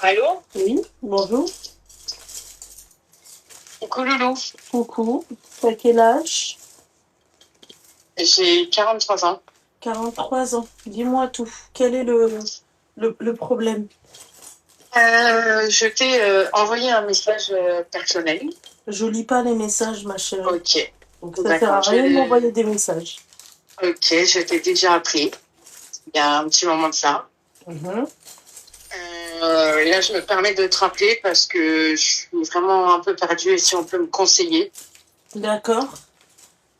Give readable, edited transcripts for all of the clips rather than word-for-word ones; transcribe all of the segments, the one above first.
Allô? Oui, bonjour. Coucou Loulou. Coucou. T'as quel âge? J'ai 43 ans. 43 ans. Dis-moi tout. Quel est le problème? Je t'ai envoyé un message personnel. Je lis pas les messages, ma chérie. Ok. Donc ça sert à rien de m'envoyer des messages. Ok, je t'ai déjà appelé. Il y a un petit moment de ça. Mhm. Là, je me permets de te rappeler parce que je suis vraiment un peu perdue et si on peut me conseiller. D'accord.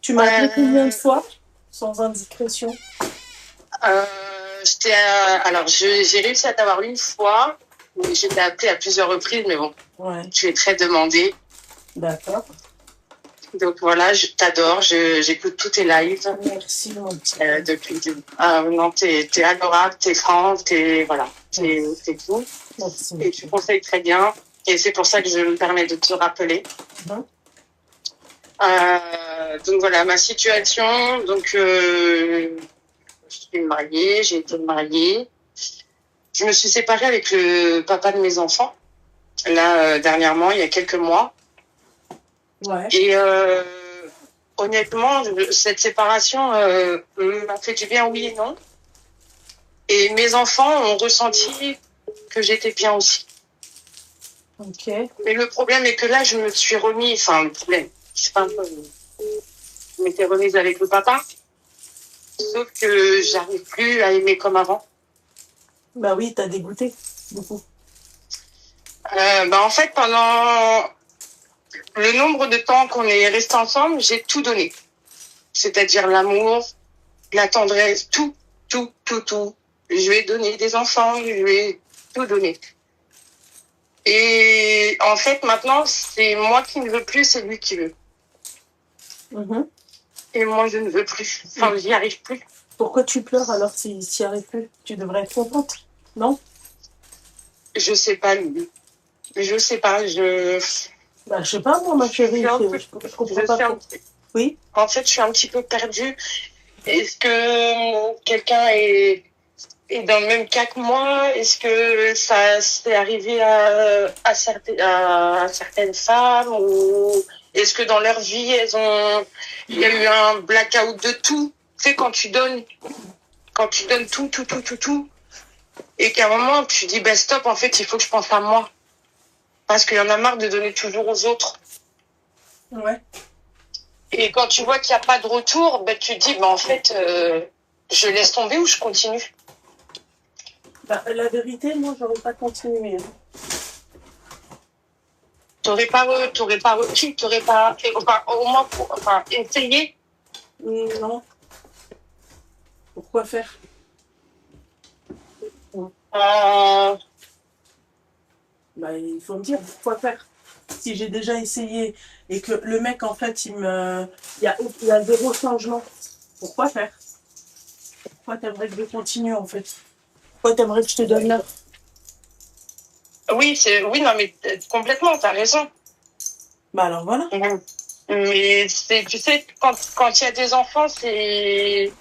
Tu m'as appelé combien de fois? Sans indiscrétion. Alors, j'ai réussi à t'avoir une fois, mais je t'ai appelé à plusieurs reprises, mais bon, Ouais. tu es très demandée. D'accord. Donc voilà, je t'adore, j'écoute tous tes lives. Merci, mon petit. Depuis le début. Non, t'es adorable, t'es franc, voilà, t'es tout. Merci. Et tu conseilles très bien. Et c'est pour ça que je me permets de te rappeler. Mhm. Donc voilà, ma situation. Donc, je suis mariée, j'ai été mariée. Je me suis séparée avec le papa de mes enfants, là, dernièrement, il y a quelques mois. Ouais. Et honnêtement, cette séparation m'a fait du bien, oui et non. Et mes enfants ont ressenti que j'étais bien aussi. Ok. Mais le problème est que là, je me suis remise, enfin, le problème, c'est pas un peu, je m'étais remise avec le papa, sauf que j'arrive plus à aimer comme avant. Bah oui, t'as dégoûté, beaucoup. En fait, pendant le nombre de temps qu'on est resté ensemble, j'ai tout donné. C'est-à-dire l'amour, la tendresse, tout. Je lui ai donné des enfants, je lui ai tout donné. Et en fait, maintenant, c'est moi qui ne veux plus, c'est lui qui veut. Mhm. Et moi, je ne veux plus. Enfin, j'y arrive plus. Pourquoi tu pleures alors s'il n'y arrive plus? Tu devrais être contente, non? Je sais pas, lui. Je sais pas, Bah, je sais pas, moi, ma chérie, je comprends pas. Oui? En fait, je suis un petit peu perdue. Est-ce que quelqu'un est dans le même cas que moi? Est-ce que ça s'est arrivé à certaines femmes? Ou est-ce que dans leur vie, il y a eu un blackout de tout? Tu sais, quand tu donnes tout, et qu'à un moment, tu dis, stop, en fait, il faut que je pense à moi. Parce qu'il y en a marre de donner toujours aux autres. Ouais. Et quand tu vois qu'il n'y a pas de retour, tu te dis, en fait, je laisse tomber ou je continue. Bah, la vérité, moi, j'aurais pas continué. T'aurais pas repris, t'aurais pas fait, au moins, essayé. Non. Pourquoi faire? Bah, il faut me dire pourquoi faire. Si j'ai déjà essayé et que le mec, en fait, il y a zéro changement, pourquoi faire? Pourquoi t'aimerais que je continue, en fait? Pourquoi t'aimerais que je te donne l'heure? Oui, non, mais complètement, t'as raison. Bah, alors voilà. Mais tu sais, quand il y a des enfants, c'est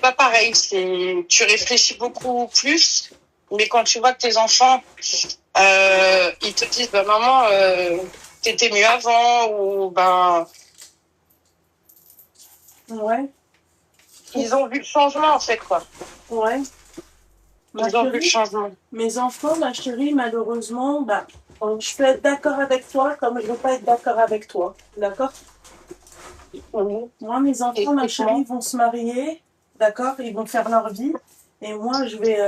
pas pareil. Tu réfléchis beaucoup plus, mais quand tu vois que tes enfants, ils te disent, maman, t'étais mieux avant, ou Ouais. ils ont vu le changement, en fait, quoi. Ouais. Ils ont vu le changement. Mes enfants, ma chérie, malheureusement, je peux être d'accord avec toi comme je ne veux pas être d'accord avec toi. D'accord? Moi, mes enfants, ma chérie, vont se marier. D'accord? Ils vont faire leur vie. Et moi, je vais,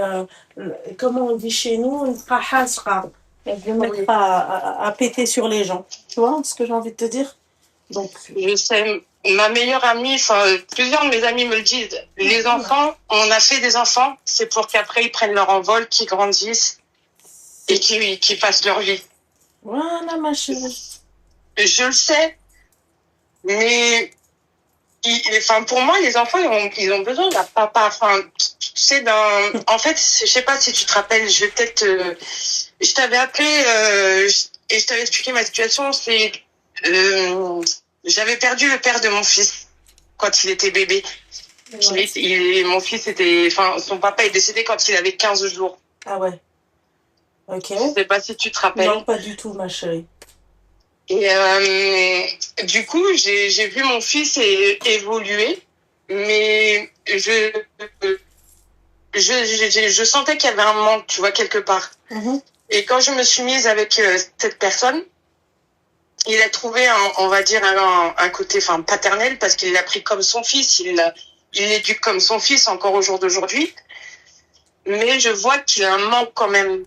comme on dit chez nous, une frahasra. Je vais me mettre à péter sur les gens. Tu vois ce que j'ai envie de te dire? Donc, je sais, ma meilleure amie, plusieurs de mes amis me le disent. Les enfants, on a fait des enfants, c'est pour qu'après ils prennent leur envol, qu'ils grandissent et qu'ils fassent leur vie. Voilà, ma chérie. Je le sais, mais pour moi, les enfants, ils ont besoin d'un papa. Tu sais, en fait, je sais pas si tu te rappelles, je t'avais appelé et je t'avais expliqué ma situation. J'avais perdu le père de mon fils quand il était bébé. Ouais. Mon fils son papa est décédé quand il avait 15 jours. Ah ouais. Ok. Je sais pas si tu te rappelles. Non, pas du tout, ma chérie. Et du coup, j'ai vu mon fils évoluer, mais je sentais qu'il y avait un manque, tu vois, quelque part. Et quand je me suis mise avec cette personne, il a trouvé, on va dire, un côté paternel parce qu'il l'a pris comme son fils, il l'éduque comme son fils encore au jour d'aujourd'hui. Mais je vois qu'il y a un manque quand même,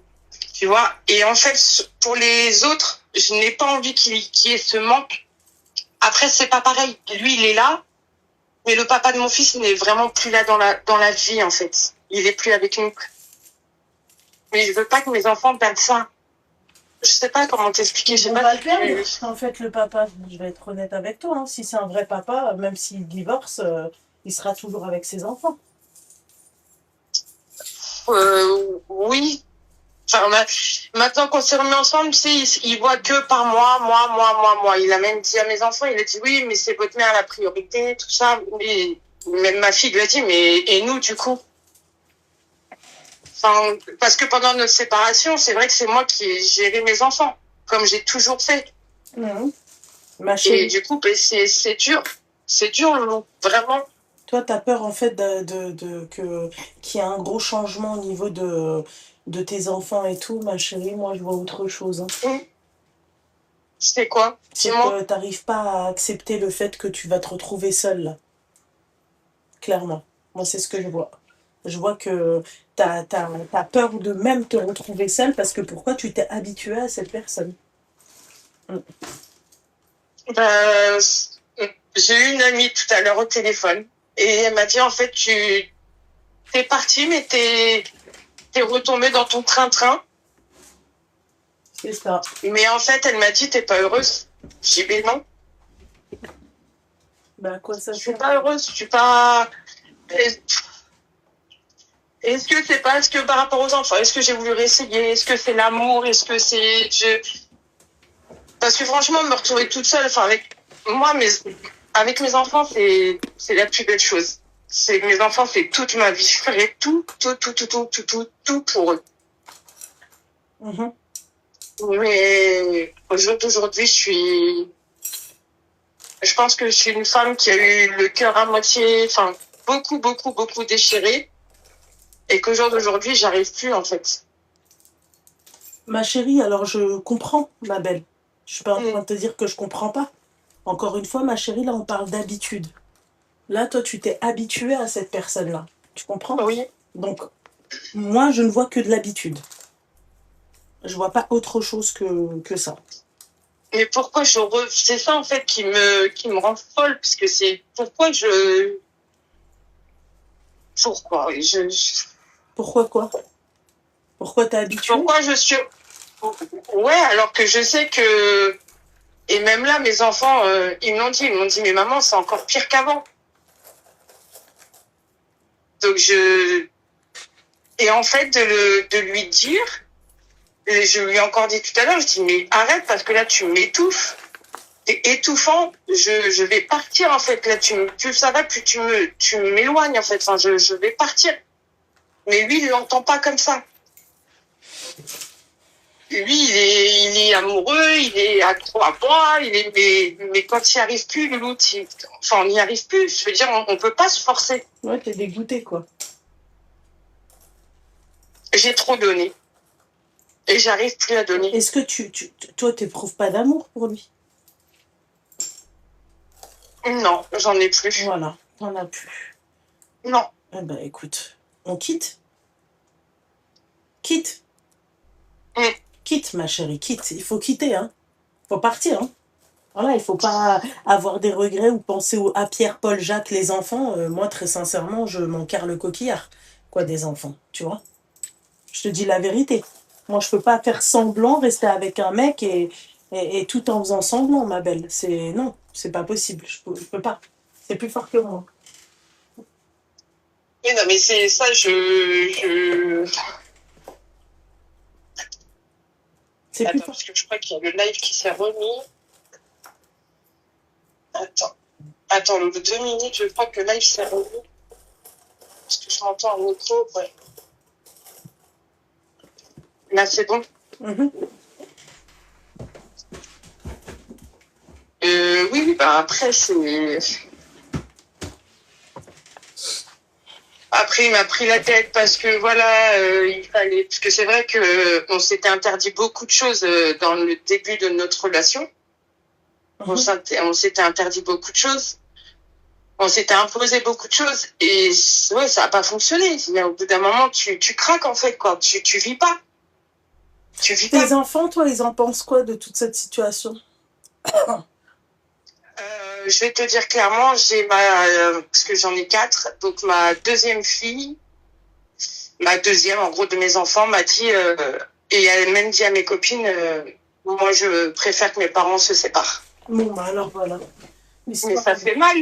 tu vois. Et en fait, pour les autres, je n'ai pas envie qu'il y ait ce manque. Après, c'est pas pareil. Lui, il est là, mais le papa de mon fils n'est vraiment plus là dans la vie, en fait. Il est plus avec nous. Mais je veux pas que mes enfants perdent ça. Je sais pas comment t'expliquer. Je sais On pas va si le perdre. En fait, le papa, je vais être honnête avec toi, hein, si c'est un vrai papa, même s'il divorce, il sera toujours avec ses enfants. oui. Enfin, maintenant qu'on s'est remis ensemble, tu sais, il voit que par moi. Il a même dit à mes enfants, il a dit oui, mais c'est votre mère la priorité, tout ça. Et même ma fille lui a dit, mais et nous, du coup? Enfin, parce que pendant notre séparation, c'est vrai que c'est moi qui ai géré mes enfants, comme j'ai toujours fait. Ma chérie. Et du coup, c'est dur. C'est dur, Loulou, vraiment. Toi, tu as peur en fait qu'il y ait un gros changement au niveau de tes enfants et tout, ma chérie. Moi, je vois autre chose. Hein. C'est quoi? C'est que tu n'arrives pas à accepter le fait que tu vas te retrouver seule, là. Clairement. Moi, c'est ce que je vois. Je vois que tu as peur de même te retrouver seule parce que pourquoi tu t'es habituée à cette personne. Ben, j'ai eu une amie tout à l'heure au téléphone et elle m'a dit en fait t'es partie mais t'es retombée dans ton train-train. C'est ça. Mais en fait elle m'a dit t'es pas heureuse. J'ai dit mais non. Ben quoi ça? Je suis pas heureuse, je suis pas. Est-ce que c'est parce que par rapport aux enfants, est-ce que j'ai voulu réessayer, est-ce que c'est l'amour, est-ce que c'est parce que franchement me retrouver toute seule, avec moi avec mes enfants c'est la plus belle chose. C'est mes enfants, c'est toute ma vie. Je ferais tout pour eux. Mais au jour d'aujourd'hui, je pense que je suis une femme qui a eu le cœur à moitié, beaucoup déchiré. Et qu'au jour d'aujourd'hui, j'arrive plus, en fait. Ma chérie, alors je comprends, ma belle. Je suis pas en train de te dire que je comprends pas. Encore une fois, ma chérie, là, on parle d'habitude. Là, toi, tu t'es habituée à cette personne-là. Tu comprends? Oui. Donc, moi, je ne vois que de l'habitude. Je vois pas autre chose que ça. Mais pourquoi c'est ça, en fait, qui me rend folle, parce que c'est pourquoi Pourquoi quoi? Pourquoi t'es habituée? Pourquoi je suis... Ouais, alors que je sais que... Et même là, mes enfants, ils m'ont dit, mais maman, c'est encore pire qu'avant. Donc Et en fait, de lui dire, et je lui ai encore dit tout à l'heure, je dis, mais arrête, parce que là, tu m'étouffes. T'es étouffant, je vais partir, en fait. Là, plus ça va, plus tu m'éloignes, en fait. Enfin, je vais partir. Mais lui, il l'entend pas comme ça. Lui, il est amoureux, il est accro à moi, mais quand il n'y arrive plus, l'autre, on n'y arrive plus. Je veux dire, on peut pas se forcer. Ouais, t'es dégoûtée, quoi. J'ai trop donné. Et j'arrive plus à donner. Est-ce que toi, t'éprouves pas d'amour pour lui? Non, j'en ai plus. Voilà, t'en as plus. Non. Eh ben, écoute, on quitte. Quitte. Quitte, ma chérie, quitte. Il faut quitter, hein. Faut partir, hein. Voilà, il faut pas avoir des regrets ou penser à Pierre, Paul, Jacques, les enfants. Moi, très sincèrement, je m'en carre le coquillard, quoi, des enfants, tu vois. Je te dis la vérité. Moi, je peux pas faire semblant, rester avec un mec et tout en faisant semblant, ma belle. Non, c'est pas possible. Je peux pas. C'est plus fort que moi. Oui, non, mais c'est ça, C'est plus Attends, fort. parce que je crois qu'il y a le live qui s'est remis. Attends, 2 minutes, je crois que le live s'est remis. Parce que je m'entends en micro, ouais. Là, c'est bon. Mhm. Oui, bah après, c'est... Après, il m'a pris la tête parce que voilà, il fallait... Parce que c'est vrai que on s'était interdit beaucoup de choses dans le début de notre relation. Mhm. On s'était interdit beaucoup de choses. On s'était imposé beaucoup de choses. Et ouais, ça n'a pas fonctionné. Au bout d'un moment, tu craques en fait, quoi. Tu vis pas. Tu vis Tes pas. enfants, toi, ils en pensent quoi de toute cette situation? Je vais te dire clairement, parce que j'en ai 4, donc ma deuxième fille, ma deuxième, en gros, de mes enfants, m'a dit, et elle a même dit à mes copines, moi, je préfère que mes parents se séparent. Bon, bah alors voilà. Mais L'histoire, ça fait mal.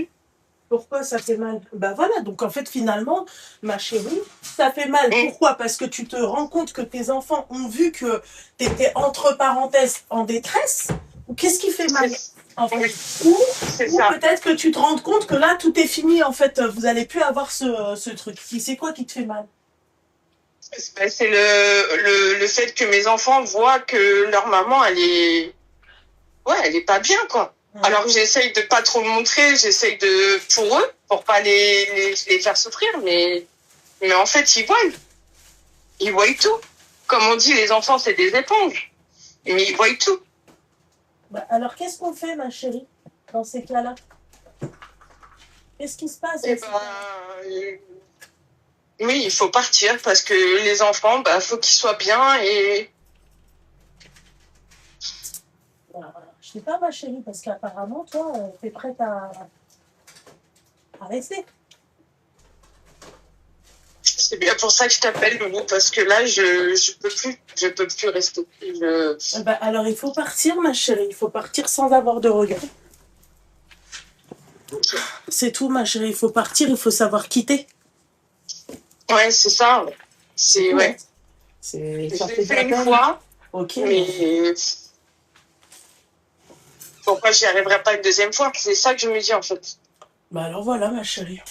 pourquoi ça fait mal? Bah voilà, donc en fait, finalement, ma chérie, ça fait mal. Mmh. Pourquoi? Parce que tu te rends compte que tes enfants ont vu que tu étais entre parenthèses en détresse? Ou qu'est-ce qui fait mal? En fait. Ou peut-être que tu te rends compte que là, tout est fini, en fait, vous n'allez plus avoir ce truc. C'est quoi qui te fait mal? C'est le fait que mes enfants voient que leur maman, elle est pas bien, quoi. Alors j'essaye de pas trop le montrer, j'essaye pour eux, pour pas les faire souffrir, mais en fait, ils voient tout. Comme on dit, les enfants, c'est des éponges. Mais ils voient tout. Bah, alors, qu'est-ce qu'on fait, ma chérie, dans ces cas-là? Qu'est-ce qui se passe? Oui, il faut partir parce que les enfants, bah, faut qu'ils soient bien et... Je sais pas, ma chérie, parce qu'apparemment, toi, t'es prête à rester. C'est bien pour ça que je t'appelle, Loulou, parce que là, je peux plus rester. Bah, alors, il faut partir, ma chérie. Il faut partir sans avoir de regrets. C'est tout, ma chérie. Il faut partir, il faut savoir quitter. Ouais, c'est ça. C'est, tout, ouais. hein. Je l'ai fait une fois, ok, mais pourquoi j'y arriverai pas une deuxième fois? C'est ça que je me dis, en fait. Bah alors voilà, ma chérie.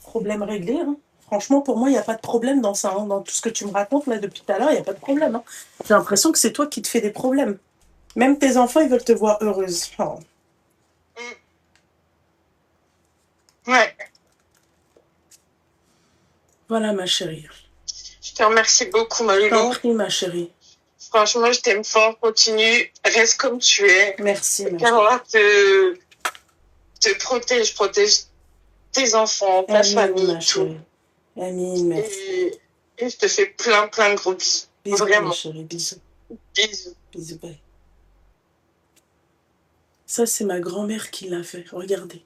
Problème réglé, hein. Franchement, pour moi, il n'y a pas de problème dans ça, hein. Dans tout ce que tu me racontes là depuis tout à l'heure, il n'y a pas de problème, hein. J'ai l'impression que c'est toi qui te fais des problèmes. Même tes enfants, ils veulent te voir heureuse. Oh. Ouais. Voilà, ma chérie. Je te remercie beaucoup, ma Je t'en Loulou. prie, ma chérie. Franchement, je t'aime fort. Continue. Reste comme tu es. Merci, ma Carola te protège tes enfants, ta famille, ma tout. chérie. Amine, merci. Et je te fais plein, plein de gros bisous. Bisous, Vraiment. ma chérie. Bisous. Bisous. Bisous, bye. Ça, c'est ma grand-mère qui l'a fait. Regardez.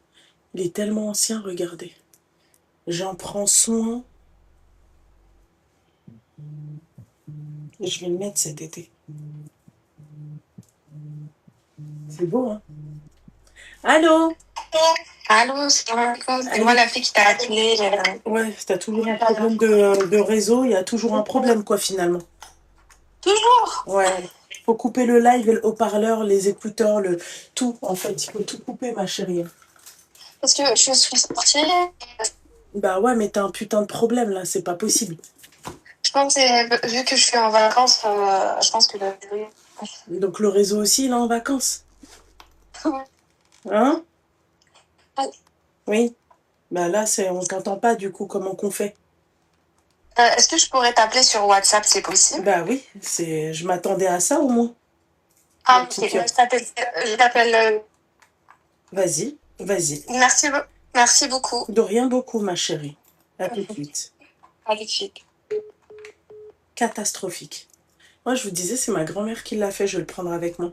Il est tellement ancien, regardez. J'en prends soin. Et je vais le mettre cet été. C'est beau, hein? Allô? Allô, c'est moi la fille qui t'a appelé. Ouais, t'as toujours un problème de réseau, il y a toujours un problème, quoi, finalement. Toujours? Ouais. Faut couper le live, le haut-parleur, les écouteurs, tout, en fait. Il faut tout couper, ma chérie. Parce que je suis sortie. Bah ouais, mais t'as un putain de problème, là, c'est pas possible. Je pense que vu que je suis en vacances, je pense que Donc le réseau aussi, il est en vacances. Hein? Oui. Bah là, on t'entend pas, du coup, comment qu'on fait? Est-ce que je pourrais t'appeler sur WhatsApp, c'est possible? Bah oui, je m'attendais à ça, au moins. Ah, ok, je t'appelle. Vas-y. Merci beaucoup. De rien beaucoup, ma chérie. À tout de suite. À tout de suite. Catastrophique. Moi, je vous disais, c'est ma grand-mère qui l'a fait, je vais le prendre avec moi.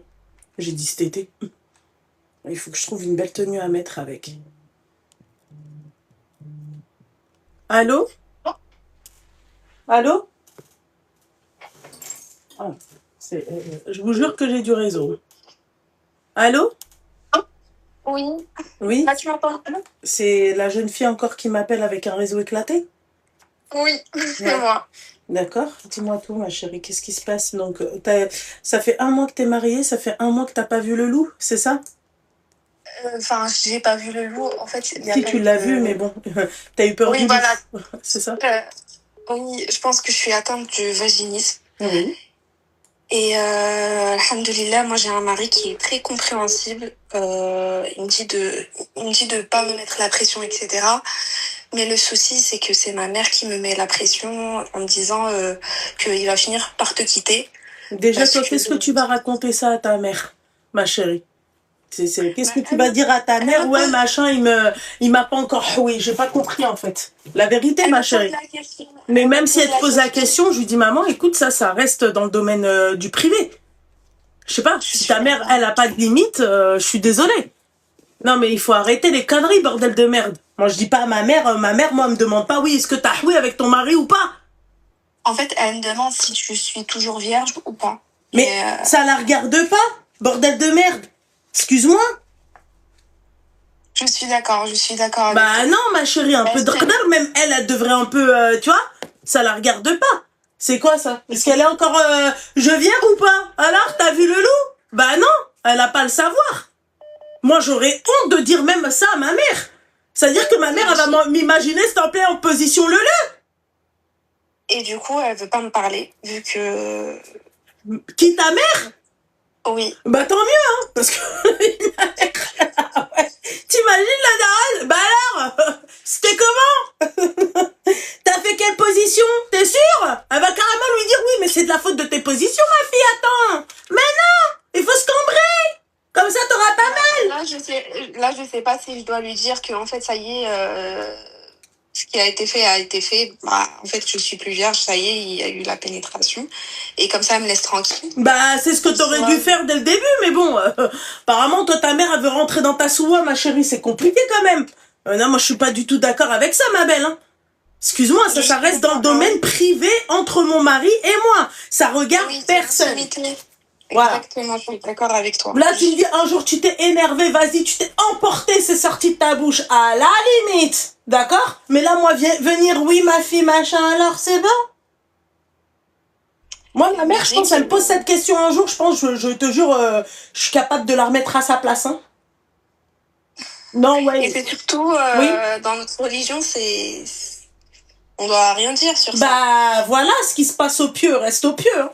J'ai dit cet été. Il faut que je trouve une belle tenue à mettre avec. Allô? Allô? Ah, je vous jure que j'ai du réseau. Allô? Oui. Oui? Là, tu m'entends? C'est la jeune fille encore qui m'appelle avec un réseau éclaté? Oui, c'est moi. D'accord. Dis-moi tout, ma chérie. Qu'est-ce qui se passe? Donc, ça fait 1 mois que t'es mariée, ça fait 1 mois que t'as pas vu le loup, c'est ça? Enfin, j'ai pas vu le loup. En fait, si tu l'as vu, mais bon, t'as eu peur du loup. C'est ça? Oui, je pense que je suis atteinte du vaginisme. Oui. Et alhamdoulilah, moi j'ai un mari qui est très compréhensible. Il me dit de pas me mettre la pression, etc. Mais le souci, c'est que c'est ma mère qui me met la pression en me disant qu'il va finir par te quitter. Déjà, toi, qu'est-ce que tu vas raconter ça à ta mère, ma chérie? Qu'est-ce que tu vas dire à ta mère? Ouais, machin, il m'a pas encore. Oui, j'ai pas compris en fait. La vérité, ma chérie. Mais même si elle te pose la question, je lui dis, maman, écoute, ça reste dans le domaine du privé. Je sais pas, si ta mère, elle a pas de limite, je suis désolée. Non, mais il faut arrêter les conneries, bordel de merde. Moi, je dis pas à ma mère, moi, elle me demande pas, oui, est-ce que t'as oui avec ton mari ou pas? En fait, elle me demande si je suis toujours vierge ou pas. Mais ça la regarde pas, bordel de merde. Excuse-moi. Je suis d'accord. Bah non, ma chérie, un peu de même elle devrait un peu, tu vois, ça la regarde pas. C'est quoi ça? Est-ce qu'elle est encore, je viens ou pas? Alors, t'as vu le loup? Bah non, elle a pas le savoir. Moi, j'aurais honte de dire même ça à ma mère. C'est-à-dire que ma mère, elle va m'imaginer s'il te plaît en position le. Et du coup, elle veut pas me parler, vu que... Qui, ta mère? Oui. Bah tant mieux, hein, parce que... T'imagines la daronne? Bah alors, c'était comment? T'as fait quelle position? T'es sûre? Elle va carrément lui dire oui, mais c'est de la faute de tes positions, ma fille, attends. Mais non, il faut se cambrer. Comme ça, t'auras pas mal. Là, je sais pas si je dois lui dire que en fait, ça y est, ce qui a été fait a été fait. Bah, en fait, je suis plus vierge, ça y est, il y a eu la pénétration. Et comme ça, elle me laisse tranquille. Bah, c'est ce que t'aurais dû faire dès le début, mais bon, apparemment, toi, ta mère, elle veut rentrer dans ta souwa, ma chérie, c'est compliqué quand même. Non, moi, je suis pas du tout d'accord avec ça, ma belle, hein. Excuse-moi, ça reste dans le domaine privé entre mon mari et moi. Ça regarde personne. Voilà. Exactement, je suis d'accord avec toi. Là, tu me dis, un jour, tu t'es énervé, vas-y, tu t'es emporté, c'est sorti de ta bouche. À la limite. D'accord? Mais là, moi, venir, oui, ma fille, machin, alors, c'est bon? Moi, ma mère, je pense, elle me pose cette question un jour, je pense, je te jure, je suis capable de la remettre à sa place, hein. Non, ouais. Et c'est surtout, dans notre religion, on doit rien dire sur ça. Bah, voilà, ce qui se passe au pieu reste au pieu, hein.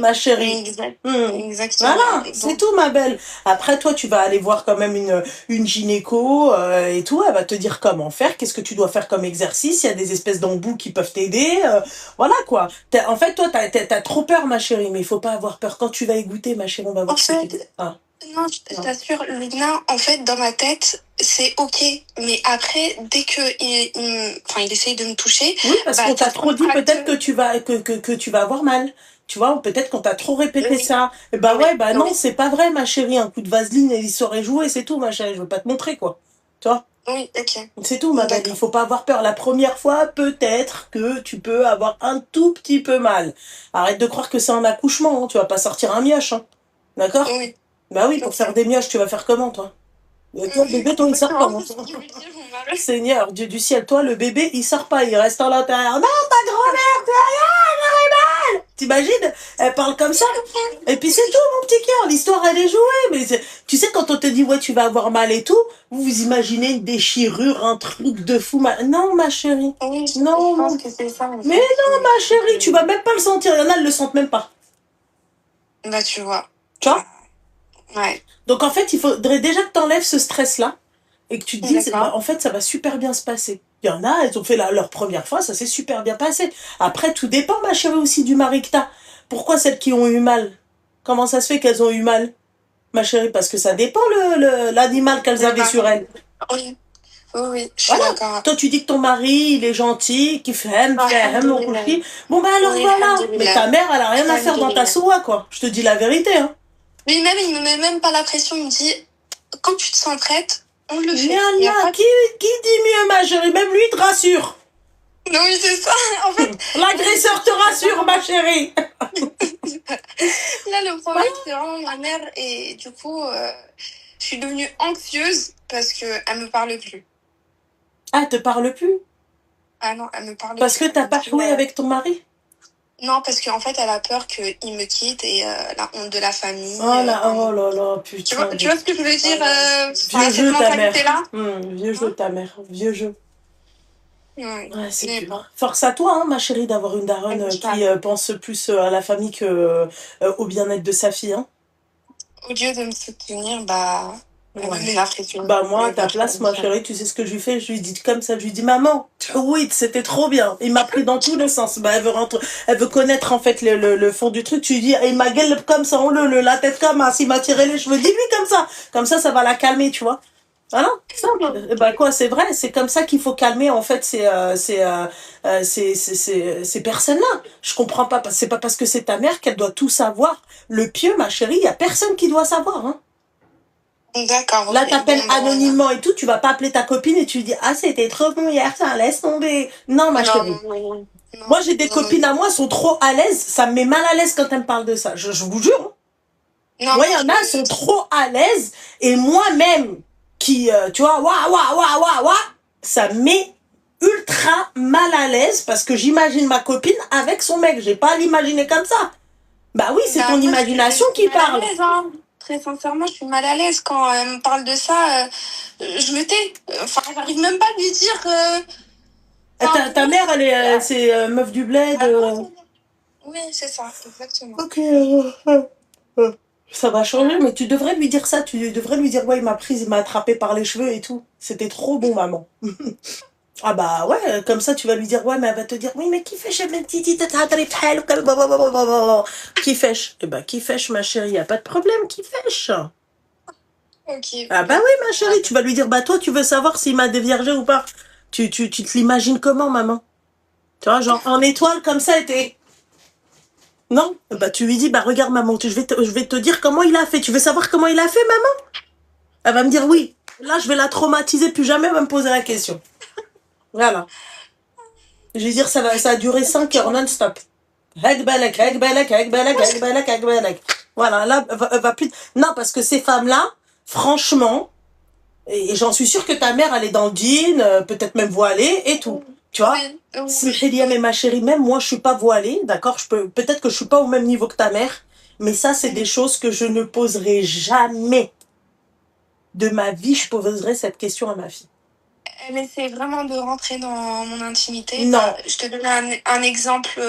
Ma chérie. Exactement. Voilà, c'est tout, ma belle. Après, toi, tu vas aller voir quand même une gynéco et tout. Elle va te dire comment faire, qu'est-ce que tu dois faire comme exercice. Il y a des espèces d'embouts qui peuvent t'aider. Voilà, quoi. En fait, toi, t'as trop peur, ma chérie, mais il faut pas avoir peur. Quand tu vas y goûter, ma chérie, on va voir ce que tu Non, je t'assure, Luna, en fait, dans ma tête, c'est ok. Mais après, dès que il essaye de me toucher... Oui, parce qu'on t'a trop dit peut-être que tu vas avoir mal. Tu vois, ou peut-être qu'on t'a trop répété ça. Et bah ouais, bah non, c'est pas vrai, ma chérie. Un coup de vaseline, il saurait jouer, c'est tout, ma chérie. Je veux pas te montrer, quoi. Tu vois? Oui, ok. C'est tout, ma belle. Il faut pas avoir peur. La première fois, peut-être que tu peux avoir un tout petit peu mal. Arrête de croire que c'est un accouchement, hein. Tu vas pas sortir un mioche, hein. D'accord? Oui. Bah oui, pour faire des mioches, tu vas faire comment, toi? Toi, le bébé, toi, il sort comment? Seigneur, Dieu du ciel, toi, le bébé, il sort pas, il reste à l'intérieur. Non, ta grand-mère, tu as rien, mal. T'imagines? Elle parle comme ça. Et puis c'est tout, mon petit cœur. L'histoire, elle est jouée. Mais tu sais, quand on te dit, ouais, tu vas avoir mal et tout, vous imaginez une déchirure, un truc de fou. Non, ma chérie. Oui, non, je pense que c'est ça. Mais non, ma chérie, tu vas même pas le sentir. Il y en a, elles le sentent même pas. Bah, tu vois. Tu vois? Ouais. Donc en fait, il faudrait déjà que tu enlèves ce stress-là et que tu te dises, en fait, ça va super bien se passer. Il y en a, elles ont fait leur première fois, ça s'est super bien passé. Après, tout dépend, ma chérie, aussi du mari que t'as. Pourquoi celles qui ont eu mal? Comment ça se fait qu'elles ont eu mal, ma chérie? Parce que ça dépend l'animal qu'elles avaient sur elles. Oui. Oui, je suis d'accord. Toi, tu dis que ton mari, il est gentil, qu'il fait mon couchi. Bon, bah alors voilà. Mais ta mère, elle a rien à faire dans ta soie, quoi. Je te dis la vérité, hein. Mais même, il me met même pas la pression. Il me dit, quand tu te sens prête, on le fait. Qui dit mieux, ma chérie? Même lui te rassure. Oui, c'est ça. En fait, l'agresseur te rassure, ma chérie. Là, le problème, c'est vraiment ma mère. Et du coup, je suis devenue anxieuse parce qu'elle me parle plus. Ah, elle te parle plus? Ah non, elle me parle plus. Parce que t'as pas joué avec ton mari? Non, parce qu'en fait, elle a peur qu'il me quitte et la honte de la famille. Oh là, putain. Tu vois ce que je veux dire? Vieux jeu, ta mère. Vieux jeu, ta mère. Vieux jeu. Ouais. Ouais, c'est Mais dur. bon, Force à toi, hein, ma chérie, d'avoir une daronne inch'Allah. qui pense plus à la famille que au bien-être de sa fille, hein. Au lieu de me soutenir, bah, elle me Ouais. met la pression. Bah moi, à Mais ta bon, place, ma Inch'Allah. chérie, tu sais ce que je lui fais? Je lui dis comme ça, je lui dis maman, oui, c'était trop bien. Il m'a pris dans tous les sens. Bah elle veut connaître en fait le fond du truc. Tu lui dis, il m'a gueule comme ça, la tête comme ça, il m'a tiré les cheveux, dis-lui comme ça va la calmer, tu vois. Voilà, simple. Bah quoi, c'est vrai, c'est comme ça qu'il faut calmer en fait ces personnes-là. Je comprends pas, c'est pas parce que c'est ta mère qu'elle doit tout savoir. Le pieu, ma chérie, il y a personne qui doit savoir, hein. D'accord, Là, ok. t'appelles Bon, bah, anonymement et tout, tu vas pas appeler ta copine et tu lui dis, ah, c'était trop bon hier, ça, laisse tomber. Non, ma non, chérie. non, non, non. Moi, j'ai des Non, non, copines à moi, elles sont trop à l'aise. Ça me met mal à l'aise quand elles me parlent de ça. Je vous jure, hein. non, Moi, il moi, y en a, elles sont trop à l'aise. Et moi-même, qui, tu vois, ça me met ultra mal à l'aise parce que j'imagine ma copine avec son mec. J'ai pas à l'imaginer comme ça. Bah oui, c'est bah, ton moi, imagination je suis qui mal à parle. l'aise, hein. Très sincèrement, je suis mal à l'aise quand elle me parle de ça. Je me tais. Enfin, j'arrive même pas à lui dire. Enfin, pour Ta moi, mère, elle est, c'est meuf du bled. oui, c'est ça, exactement. Ok. Ça va changer, mais tu devrais lui dire ça. Tu devrais lui dire, ouais, il m'a prise, il m'a attrapé par les cheveux et tout. C'était trop bon, maman. Ah bah ouais, comme ça tu vas lui dire, ouais, mais elle va te dire, oui, mais qui fait chez petite, qui fait? Eh ben, qui fait, ma chérie, y a pas de problème, qui fait? Ok. Ah bah oui, ma chérie, tu vas lui dire, bah toi, tu veux savoir s'il m'a déviergé ou pas. Tu te l'imagines comment, maman? Tu vois, genre en étoile comme ça, et t'es... Non? Bah tu lui dis, bah regarde, maman, je vais te dire comment il a fait. Tu veux savoir comment il a fait, maman? Elle va me dire oui. Là, je vais la traumatiser, plus jamais elle va me poser la question. Voilà. Je vais dire, ça a duré 5 heures non-stop. Voilà, là, elle va plus... Non, parce que ces femmes-là, franchement, et j'en suis sûre que ta mère, elle est dans le jean, peut-être même voilée et tout. Tu vois? Oui, Smihilia, mais ma chérie, même moi, je suis pas voilée, d'accord? Peut-être que je suis pas au même niveau que ta mère, mais ça, c'est des choses que je ne poserai jamais de ma vie. Je poserai cette question à ma fille. elle essaie vraiment de rentrer dans mon intimité. Non. Enfin, je te donne un exemple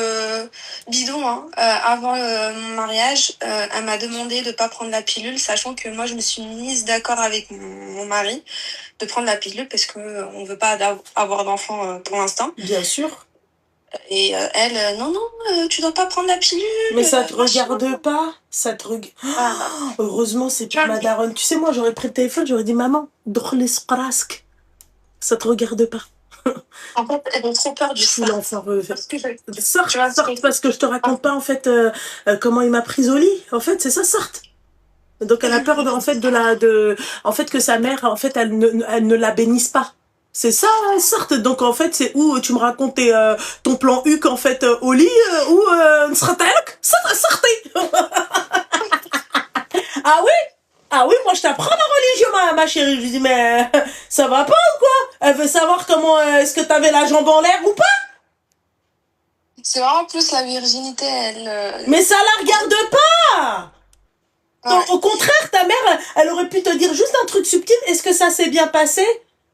bidon. Hein. Avant mon mariage, elle m'a demandé de pas prendre la pilule, sachant que moi, je me suis mise d'accord avec mon mari de prendre la pilule parce qu'on ne veut pas avoir d'enfant pour l'instant. Bien sûr. Et elle, non, tu dois pas prendre la pilule. Mais ça te regarde pas. Ça te regarde. Ah. Heureusement, c'est pas ma daronne. Tu sais, moi, j'aurais pris le téléphone, j'aurais dit, maman, ça te regarde pas. En fait, elle a trop peur du Je suis sang. l'enfant Parce que Sorte parce que je te raconte pas en fait comment il m'a prise au lit. En fait, c'est ça, sorte. Donc elle a peur en fait que sa mère en fait elle ne la bénisse pas. C'est ça, sorte. Donc en fait, c'est où tu me racontes ton plan Huc en fait au lit ou sortez. Ah oui? Ah oui, moi je t'apprends la religion, ma chérie. Je lui dis, mais ça va pas ou quoi? Elle veut savoir comment est-ce que t'avais la jambe en l'air ou pas? c'est vraiment plus la virginité, elle. Mais ça la regarde pas! Non, Ouais. au contraire, ta mère, elle aurait pu te dire juste un truc subtil. Est-ce que ça s'est bien passé?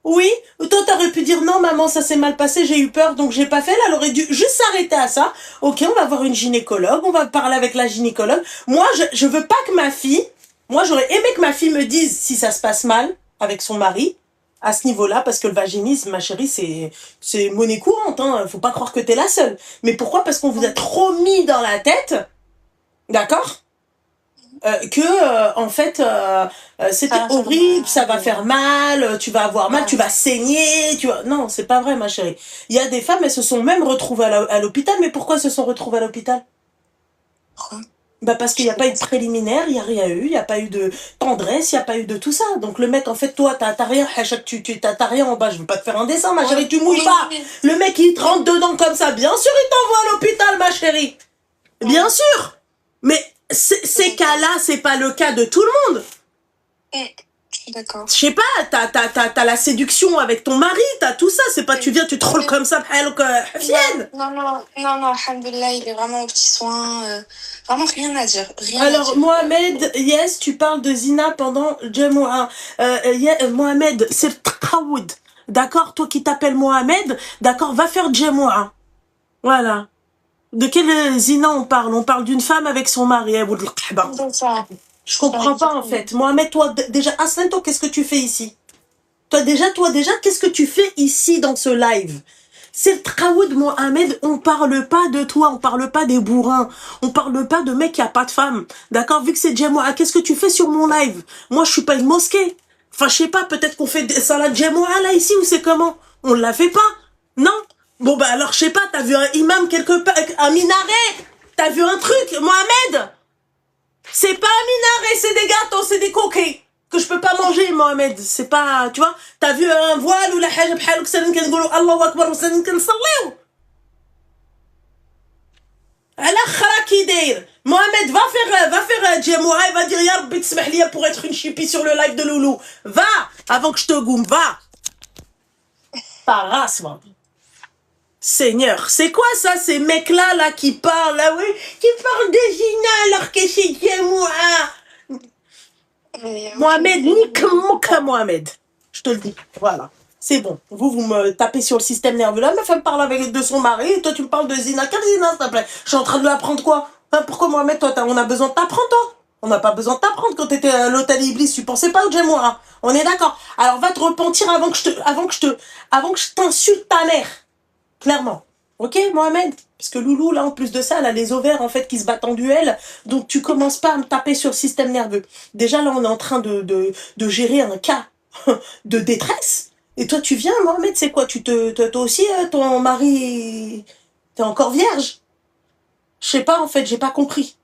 Oui. Ou toi, t'aurais pu dire non, maman, ça s'est mal passé, j'ai eu peur, donc j'ai pas fait. Là, elle aurait dû juste s'arrêter à ça. Ok, on va voir une gynécologue, on va parler avec la gynécologue. Moi, je veux pas que ma fille, moi, j'aurais aimé que ma fille me dise si ça se passe mal avec son mari à ce niveau-là, parce que le vaginisme, ma chérie, c'est monnaie courante, hein. Faut pas croire que t'es la seule. Mais pourquoi? Parce qu'on vous a trop mis dans la tête, d'accord? En fait c'était horrible, ça va faire mal, tu vas avoir mal, tu vas saigner, non, c'est pas vrai, ma chérie. Il y a des femmes, elles se sont même retrouvées à l'hôpital. Mais pourquoi elles se sont retrouvées à l'hôpital? Bah parce qu'il n'y a pas eu de préliminaire, il n'y a rien eu, il n'y a pas eu de tendresse, il n'y a pas eu de tout ça. Donc le mec, en fait, toi, t'as rien, t'as rien en bas, je veux pas te faire un dessin, ma chérie, tu mouilles pas. Le mec, il te rentre dedans comme ça, bien sûr, il t'envoie à l'hôpital, ma chérie. Bien sûr. Mais ces cas-là, c'est pas le cas de tout le monde. D'accord. Je sais pas, t'as la séduction avec ton mari, t'as tout ça, c'est pas tu viens, tu te roules comme ça, fienne. Non, alhamdoulilah, il est vraiment aux petits soins, vraiment rien à dire. Rien Alors, à dire. Mohamed, yes, tu parles de Zina pendant Mohamed, c'est Taqaoud. d'accord, toi qui t'appelles Mohamed, d'accord, va faire Djemoua. Voilà. De quelle zina on parle? On parle d'une femme avec son mari. C'est ça. Je comprends pas en fait. Mohamed, toi, déjà, Aslan, toi, qu'est-ce que tu fais ici? Toi, déjà, qu'est-ce que tu fais ici dans ce live? C'est le Traoud Mohamed, on parle pas de toi, on parle pas des bourrins, on parle pas de mec qui a pas de femme. D'accord? Vu que c'est Djemoua, qu'est-ce que tu fais sur mon live? Moi, je suis pas une mosquée. Enfin, je sais pas, peut-être qu'on fait ça la Djemoua là ici ou c'est comment? On la fait pas? Non? Bon, bah alors, je sais pas, t'as vu un imam quelque part, un minaret? T'as vu un truc, Mohamed? C'est pas un minaret, c'est des gâteaux, c'est des coquets que je peux pas manger, Mohamed. C'est pas, tu vois, t'as vu un voile ou la hajab bhalou كسرين كنقولوا الله اكبر وسرين كنصليو. على خرا كي داير Mohamed, va faire Djemoua et va dire ya Rabbi تسمح لي pour être une chipie sur le live de Loulou. Va avant que je te goume, va. Ta race, moi. Seigneur, c'est quoi ça, ces mecs-là là qui parlent, là, oui, qui parlent de Gina alors que c'est Djemoua. Mohamed, nique Mohamed. Je te le dis. Voilà. C'est bon. Vous me tapez sur le système nerveux. La meuf, elle me parle avec de son mari. Et toi, tu me parles de Zina. Quelle Zina, s'il te plaît? Je suis en train de lui apprendre quoi? Hein, pourquoi Mohamed, toi, on a besoin de t'apprendre, toi? On n'a pas besoin de t'apprendre quand t'étais à l'hôtel Iblis. Tu pensais pas au Djemoua. On est d'accord. Alors, va te repentir avant que je t'insulte ta mère. Clairement. Ok, Mohamed? Parce que Loulou, là, en plus de ça, elle a les ovaires, en fait, qui se battent en duel. Donc, tu commences pas à me taper sur le système nerveux. Déjà, là, on est en train de gérer un cas de détresse. Et toi, tu viens, Mohamed, c'est quoi? Toi aussi, ton mari, t'es encore vierge? Je sais pas, en fait, j'ai pas compris.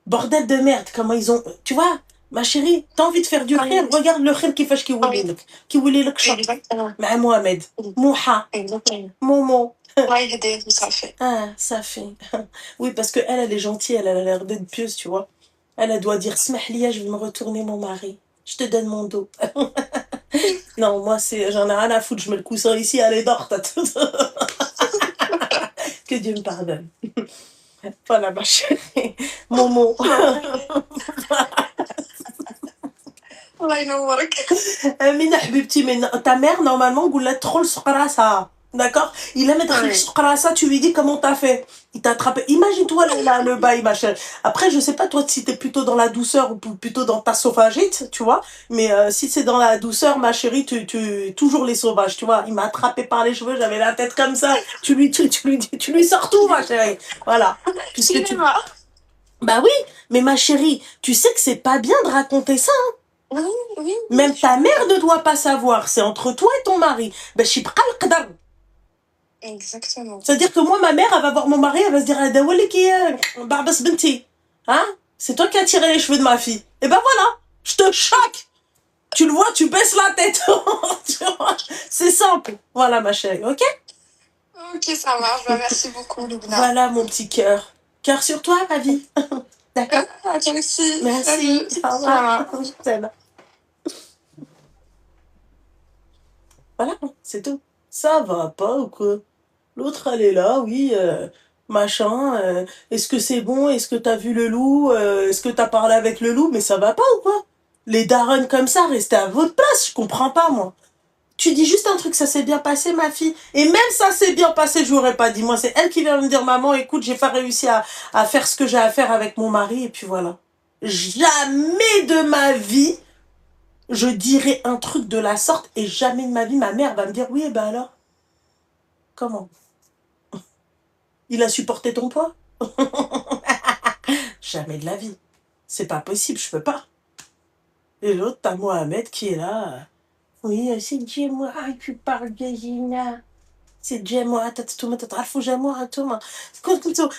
Bordel de merde, comment ils ont... Tu vois, ma chérie, t'as envie de faire du khir? Regarde le khir qui fait qui voulait le kshar. Mais Mohamed, Mouha, Momo. Ça fait. Ah, ça fait. Oui, parce que elle est gentille, elle a l'air d'être pieuse, tu vois. Elle doit dire, Smahlia, je vais me retourner mon mari. Je te donne mon dos. Non, moi, j'en ai rien à foutre, je mets le coussin ici, allez, dors, t'as tout. Que Dieu me pardonne. Voilà, ma chérie. Momo. Mina Habibti, mais ta mère, normalement, Goulet trop le ça. D'accord? Il a mettre ça, tu lui dis comment t'as fait. Il t'a attrapé. Imagine-toi le bail, ma chérie. Après, je sais pas, toi, si t'es plutôt dans la douceur ou plutôt dans ta sauvagite, tu vois. Mais si c'est dans la douceur, ma chérie, tu toujours les sauvages, tu vois. Il m'a attrapé par les cheveux, j'avais la tête comme ça. Tu lui sors tout, ma chérie. Voilà. Puisque tu... Bah oui, mais ma chérie, tu sais que c'est pas bien de raconter ça, hein. Oui. Même ta mère ne doit pas savoir. C'est entre toi et ton mari. Ben, je suis prêt à le qdar. Exactement. C'est-à-dire que moi, ma mère, elle va voir mon mari, elle va se dire, Barbas Benti. Hein? C'est toi qui as tiré les cheveux de ma fille. Et ben voilà, je te choque. Tu le vois, tu baisses la tête. Tu vois. C'est simple. Voilà, ma chérie, ok? Ok, ça marche. Bah, merci beaucoup, Lubna. Voilà, mon petit cœur. Cœur sur toi, ma vie. D'accord? À toi aussi. Merci. Au revoir. Je t'aime. Voilà, c'est tout. Ça va pas ou quoi? L'autre, elle est là, oui, machin. Est-ce que c'est bon? Est-ce que t'as vu le loup? Est-ce que t'as parlé avec le loup? Mais ça va pas ou quoi? Les darons comme ça, restez à votre place. Je comprends pas, moi. Tu dis juste un truc, ça s'est bien passé, ma fille. Et même ça s'est bien passé, je l'aurais pas dit. Moi, c'est elle qui vient me dire, maman, écoute, j'ai pas réussi à faire ce que j'ai à faire avec mon mari. Et puis voilà. Jamais de ma vie, je dirais un truc de la sorte. Et jamais de ma vie, ma mère va me dire, oui, et ben alors? Comment? Il a supporté ton poids? Jamais de la vie. C'est pas possible, je peux pas. Et l'autre, t'as Mohamed qui est là. Oui, c'est Djemoua, tu parles de Gina. C'est Djemoua, Djemoua, Thomas.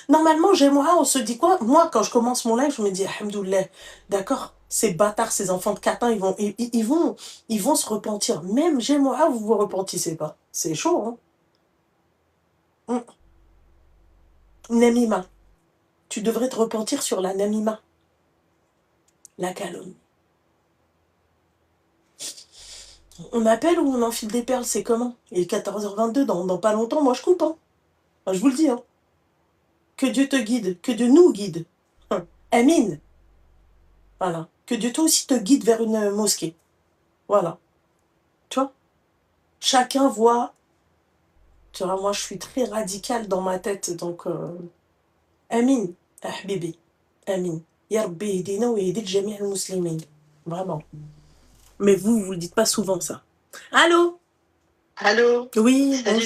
Normalement, Djemoua, on se dit quoi? Moi, quand je commence mon live, je me dis, Alhamdoulilah, d'accord? Ces bâtards, ces enfants de catin, ils vont se repentir. Même Djemoua, vous vous repentissez pas. C'est chaud, hein? Namima. Tu devrais te repentir sur la namima. La calomnie. On appelle ou on enfile des perles, c'est comment? Il est 14h22, dans pas longtemps, moi je coupe, hein. Enfin, je vous le dis, hein. Que Dieu te guide, que Dieu nous guide. Amin. Voilà. Que Dieu toi aussi te guide vers une mosquée. Voilà. Tu vois? chacun voit. Tu vois, moi, je suis très radicale dans ma tête, donc... Amin, Habibi, Amin. Ya Rabbi yhdina wa yahdi jami' al-muslimin. Vraiment. Mais vous le dites pas souvent, ça. Allô? Allô? Oui, Salut. bonjour.